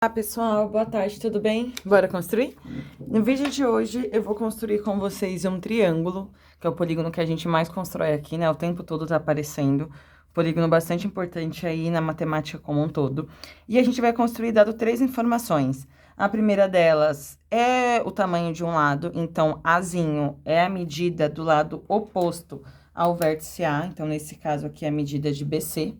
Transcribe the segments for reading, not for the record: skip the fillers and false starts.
Olá pessoal, boa tarde, tudo bem? Bora construir? No vídeo de hoje eu vou construir com vocês um triângulo, que é o polígono que a gente mais constrói aqui, né? O tempo todo tá aparecendo, polígono bastante importante aí na matemática como um todo. E a gente vai construir dado três informações. A primeira delas é o tamanho de um lado, então Azinho é a medida do lado oposto ao vértice A, então nesse caso aqui é a medida de BC.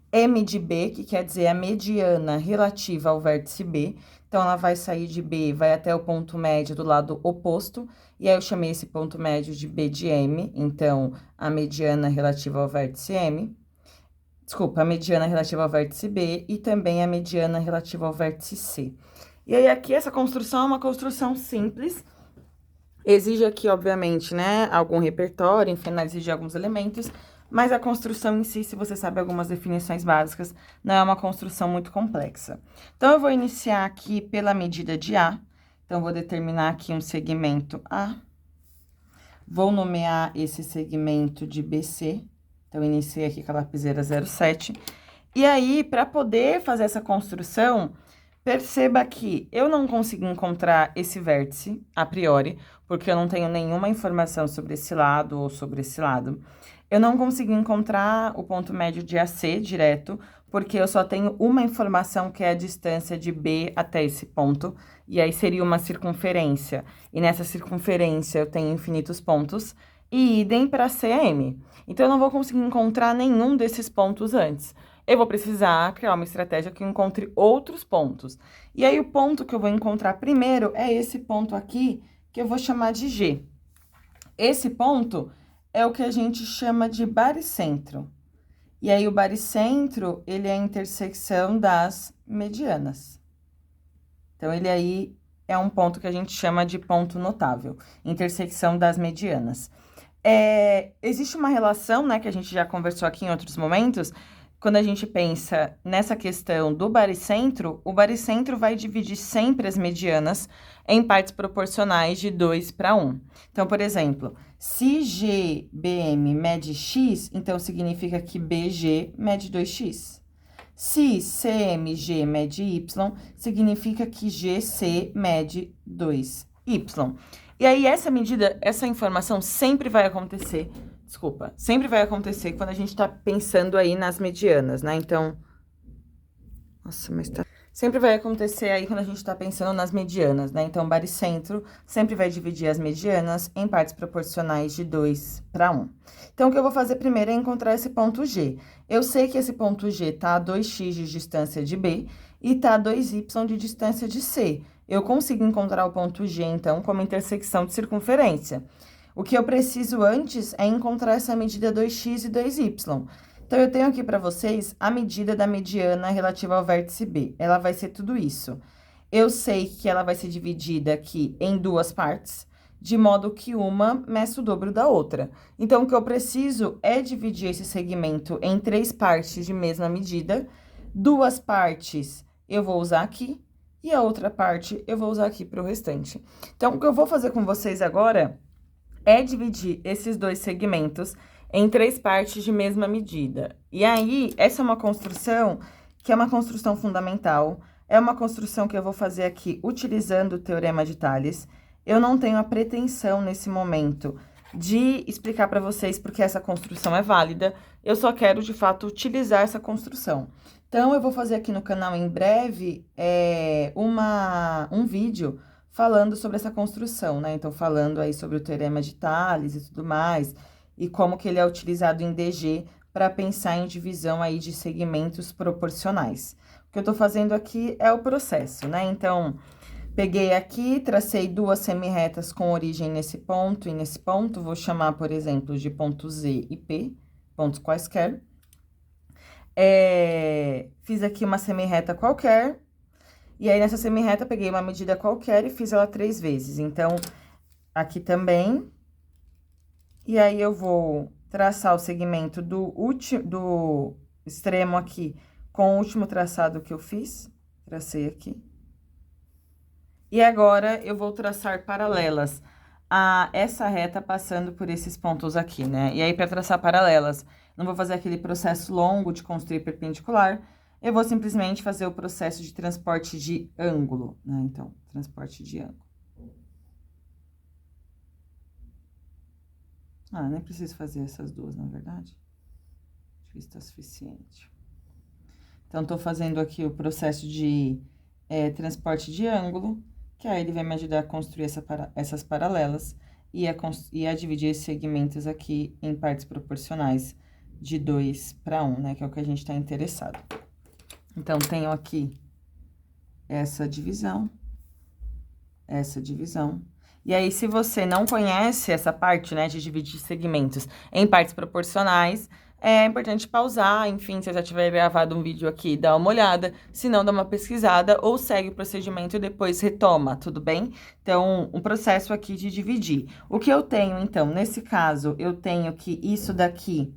M de B, que quer dizer a mediana relativa ao vértice B. Então, ela vai sair de B, vai até o ponto médio do lado oposto. E aí, eu chamei esse ponto médio de B de M. Então, a mediana relativa ao vértice M. Desculpa, a mediana relativa ao vértice B e também a mediana relativa ao vértice C. E aí, aqui, essa construção é uma construção simples. Exige aqui, obviamente, né, algum repertório, enfim, análise de alguns elementos. Mas a construção em si, se você sabe algumas definições básicas, não é uma construção muito complexa. Então, eu vou iniciar aqui pela medida de A. Então, vou determinar aqui um segmento A. Vou nomear esse segmento de BC. Então, iniciei aqui com a lapiseira 07. E aí, para poder fazer essa construção, perceba que eu não consegui encontrar esse vértice, a priori, porque eu não tenho nenhuma informação sobre esse lado ou sobre esse lado. Eu não consegui encontrar o ponto médio de AC direto, porque eu só tenho uma informação, que é a distância de B até esse ponto, e aí seria uma circunferência. E nessa circunferência eu tenho infinitos pontos, e idem para CM. Então, eu não vou conseguir encontrar nenhum desses pontos antes. Eu vou precisar criar uma estratégia que encontre outros pontos. E aí, o ponto que eu vou encontrar primeiro é esse ponto aqui, que eu vou chamar de G. Esse ponto é o que a gente chama de baricentro. E aí, o baricentro, ele é a intersecção das medianas. Então, ele aí é um ponto que a gente chama de ponto notável, intersecção das medianas. Existe uma relação, né, que a gente já conversou aqui em outros momentos, quando a gente pensa nessa questão do baricentro, o baricentro vai dividir sempre as medianas em partes proporcionais de 2 para 1. Então, por exemplo, se GBM mede x, então significa que BG mede 2x. Se CMG mede y, significa que GC mede 2y. E aí, essa medida, essa informação sempre vai acontecer, sempre vai acontecer quando a gente tá pensando aí nas medianas, né? Então, nossa, mas tá... Sempre vai acontecer aí quando a gente tá pensando nas medianas, né? Então, o baricentro sempre vai dividir as medianas em partes proporcionais de 2 para 1. Então, o que eu vou fazer primeiro é encontrar esse ponto G. Eu sei que esse ponto G tá a 2x de distância de B e tá a 2y de distância de C. Eu consigo encontrar o ponto G, então, como intersecção de circunferência. O que eu preciso antes é encontrar essa medida 2x e 2y. Então, eu tenho aqui para vocês a medida da mediana relativa ao vértice B. Ela vai ser tudo isso. Eu sei que ela vai ser dividida aqui em duas partes, de modo que uma meça o dobro da outra. Então, o que eu preciso é dividir esse segmento em 3 partes de mesma medida. 2 partes eu vou usar aqui e a outra parte eu vou usar aqui para o restante. Então, o que eu vou fazer com vocês agora é dividir esses 2 segmentos em 3 partes de mesma medida. E aí, essa é uma construção que é uma construção fundamental, é uma construção que eu vou fazer aqui utilizando o Teorema de Tales. Eu não tenho a pretensão, nesse momento, de explicar para vocês porque essa construção é válida, eu só quero, de fato, utilizar essa construção. Então, eu vou fazer aqui no canal, em breve, um vídeo falando sobre essa construção, né? Então, falando aí sobre o Teorema de Tales e tudo mais, e como que ele é utilizado em DG para pensar em divisão aí de segmentos proporcionais. O que eu tô fazendo aqui é o processo, né? Então, peguei aqui, tracei 2 semirretas com origem nesse ponto e nesse ponto, vou chamar, por exemplo, de ponto Z e P, pontos quaisquer. Fiz aqui uma semirreta qualquer, e aí nessa semirreta peguei uma medida qualquer e fiz ela 3 vezes. Então, aqui também. E aí, eu vou traçar o segmento do extremo aqui com o último traçado que eu fiz. Tracei aqui. E agora, eu vou traçar paralelas a essa reta passando por esses pontos aqui, né? E aí, para traçar paralelas, não vou fazer aquele processo longo de construir perpendicular. eu vou simplesmente fazer o processo de transporte de ângulo, né? Então, transporte de ângulo. Ah, nem preciso fazer essas duas, na verdade. Acho que isso tá suficiente. Então, tô fazendo aqui o processo de transporte de ângulo, que aí ele vai me ajudar a construir essas paralelas e a dividir esses segmentos aqui em partes proporcionais de 2 para 1, né? Que é o que a gente tá interessado. Então, tenho aqui essa divisão. E aí, se você não conhece essa parte, né, de dividir segmentos em partes proporcionais, é importante pausar, enfim, se eu já tiver gravado um vídeo aqui, dá uma olhada, se não, dá uma pesquisada ou segue o procedimento e depois retoma, tudo bem? Então, um processo aqui de dividir. O que eu tenho, então, nesse caso, eu tenho que isso daqui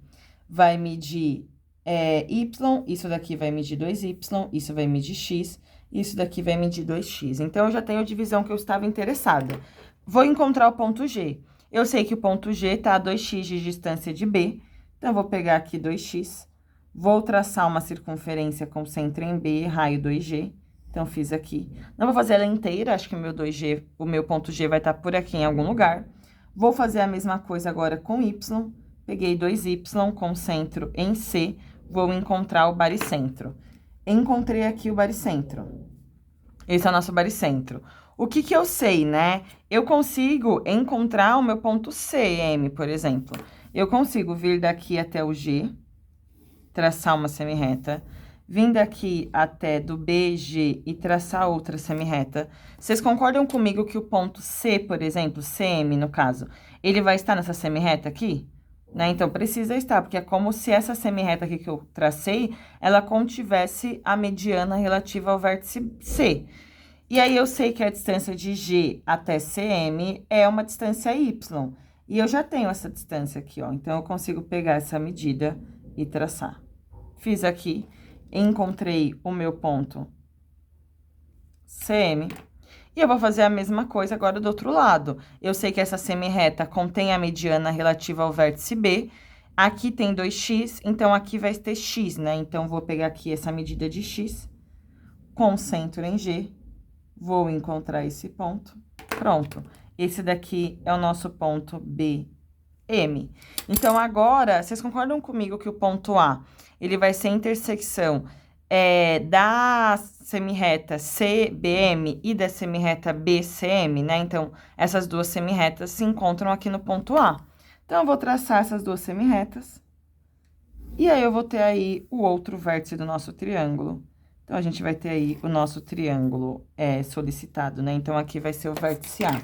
vai medir y, isso daqui vai medir 2y, isso vai medir x, isso daqui vai medir 2x. Então, eu já tenho a divisão que eu estava interessada. Vou encontrar o ponto G. Eu sei que o ponto G tá a 2x de distância de B. Então, eu vou pegar aqui 2x. Vou traçar uma circunferência com centro em B, raio 2G. Então, fiz aqui. Não vou fazer ela inteira, acho que o meu ponto G vai estar por aqui em algum lugar. Vou fazer a mesma coisa agora com Y. Peguei 2y com centro em C. Vou encontrar o baricentro. Encontrei aqui o baricentro. Esse é o nosso baricentro. O que que eu sei, né? Eu consigo encontrar o meu ponto CM, por exemplo. Eu consigo vir daqui até o G, traçar uma semirreta, vir daqui até do BG e traçar outra semirreta. Vocês concordam comigo que o ponto C, por exemplo, CM no caso, ele vai estar nessa semirreta aqui? Né? Então, precisa estar, porque é como se essa semirreta aqui que eu tracei, ela contivesse a mediana relativa ao vértice C. E aí, eu sei que a distância de G até CM é uma distância Y. E eu já tenho essa distância aqui, ó. Então, eu consigo pegar essa medida e traçar. Fiz aqui, encontrei o meu ponto CM. E eu vou fazer a mesma coisa agora do outro lado. Eu sei que essa semirreta contém a mediana relativa ao vértice B. Aqui tem 2x, então aqui vai ter x, né? Então, vou pegar aqui essa medida de x, com centro em G. Vou encontrar esse ponto. Pronto. Esse daqui é o nosso ponto BM. Então, agora, vocês concordam comigo que o ponto A, ele vai ser a intersecção da semirreta CBM e da semirreta BCM, né? Então, essas duas semirretas se encontram aqui no ponto A. Então, eu vou traçar essas duas semirretas. E aí, eu vou ter aí o outro vértice do nosso triângulo. Então, a gente vai ter aí o nosso triângulo solicitado, né? Então, aqui vai ser o vértice A.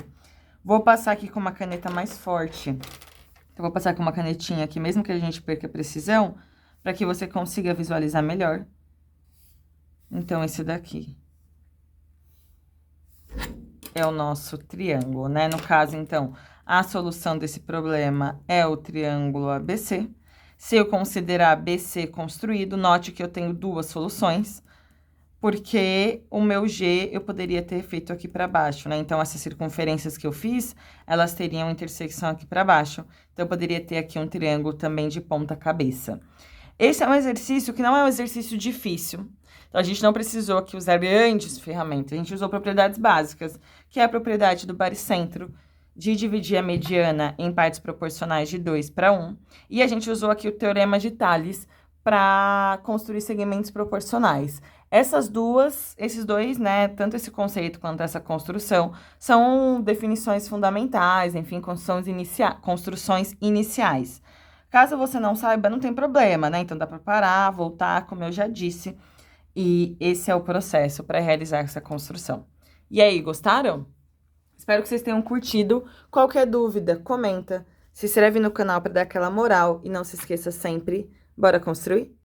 Vou passar aqui com uma caneta mais forte. Então, vou passar com uma canetinha aqui, mesmo que a gente perca a precisão, para que você consiga visualizar melhor. Então, esse daqui é o nosso triângulo, né? No caso, então, a solução desse problema é o triângulo ABC. Se eu considerar ABC construído, note que eu tenho duas soluções, porque o meu G eu poderia ter feito aqui para baixo, né? Então, essas circunferências que eu fiz, elas teriam intersecção aqui para baixo. Então, eu poderia ter aqui um triângulo também de ponta cabeça. Esse é um exercício que não é um exercício difícil. Então, a gente não precisou aqui usar grandes ferramentas. A gente usou propriedades básicas, que é a propriedade do baricentro, de dividir a mediana em partes proporcionais de 2 para 1. E a gente usou aqui o teorema de Tales para construir segmentos proporcionais. Esses dois, né, tanto esse conceito quanto essa construção, são definições fundamentais, enfim, construções iniciais. Caso você não saiba, não tem problema, né? Então, dá para parar, voltar, como eu já disse, e esse é o processo para realizar essa construção. E aí, gostaram? Espero que vocês tenham curtido. Qualquer dúvida, comenta, se inscreve no canal para dar aquela moral e não se esqueça sempre, bora construir?